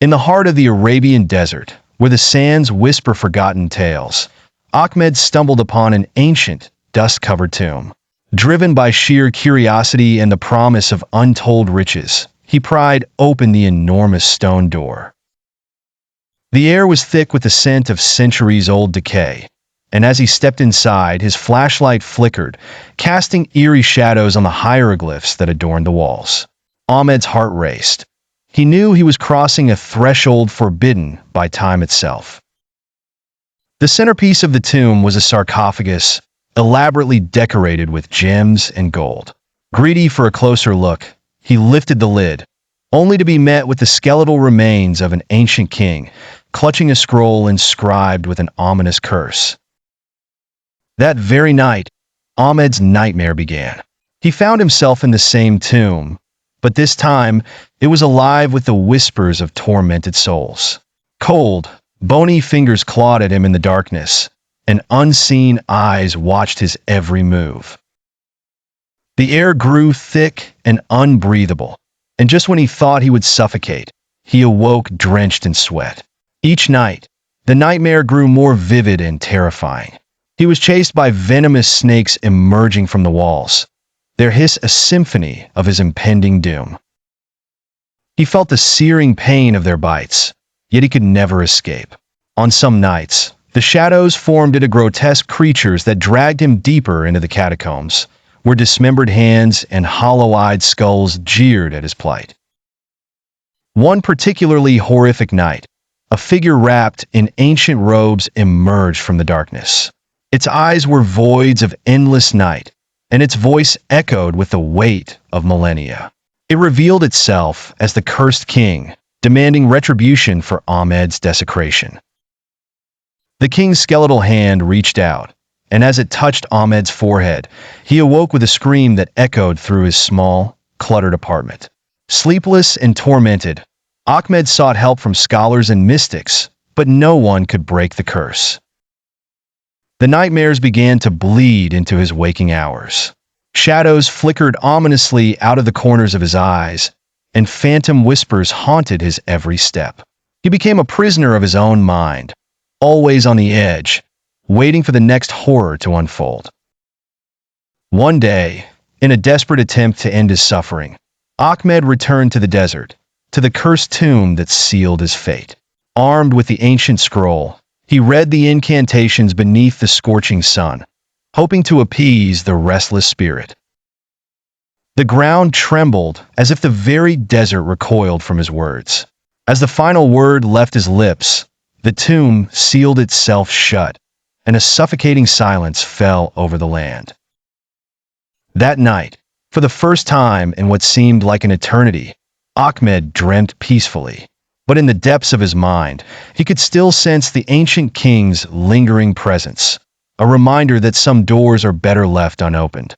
In the heart of the Arabian desert, where the sands whisper forgotten tales, Ahmed stumbled upon an ancient, dust-covered tomb. Driven by sheer curiosity and the promise of untold riches, he pried open the enormous stone door. The air was thick with the scent of centuries-old decay, and as he stepped inside, his flashlight flickered, casting eerie shadows on the hieroglyphs that adorned the walls. Ahmed's heart raced. He knew he was crossing a threshold forbidden by time itself. The centerpiece of the tomb was a sarcophagus, elaborately decorated with gems and gold. Greedy for a closer look, he lifted the lid, only to be met with the skeletal remains of an ancient king, clutching a scroll inscribed with an ominous curse. That very night, Ahmed's nightmare began. He found himself in the same tomb, but this time it was alive with the whispers of tormented souls. Cold, bony fingers clawed at him in the darkness, and unseen eyes watched his every move. The air grew thick and unbreathable, and just when he thought he would suffocate, he awoke drenched in sweat. Each night, the nightmare grew more vivid and terrifying. He was chased by venomous snakes emerging from the walls, their hiss a symphony of his impending doom. He felt the searing pain of their bites, yet he could never escape. On some nights, the shadows formed into grotesque creatures that dragged him deeper into the catacombs, where dismembered hands and hollow-eyed skulls jeered at his plight. One particularly horrific night, a figure wrapped in ancient robes emerged from the darkness. Its eyes were voids of endless night, and its voice echoed with the weight of millennia. It revealed itself as the cursed king, demanding retribution for Ahmed's desecration. The king's skeletal hand reached out, and as it touched Ahmed's forehead, he awoke with a scream that echoed through his small, cluttered apartment. Sleepless and tormented, Ahmed sought help from scholars and mystics, but no one could break the curse. The nightmares began to bleed into his waking hours. Shadows flickered ominously out of the corners of his eyes, and phantom whispers haunted his every step. He became a prisoner of his own mind, always on the edge, waiting for the next horror to unfold. One day, in a desperate attempt to end his suffering, Ahmed returned to the desert, to the cursed tomb that sealed his fate. Armed with the ancient scroll, he read the incantations beneath the scorching sun, hoping to appease the restless spirit. The ground trembled as if the very desert recoiled from his words. As the final word left his lips, the tomb sealed itself shut, and a suffocating silence fell over the land. That night, for the first time in what seemed like an eternity, Ahmed dreamt peacefully. But in the depths of his mind, he could still sense the ancient king's lingering presence, a reminder that some doors are better left unopened.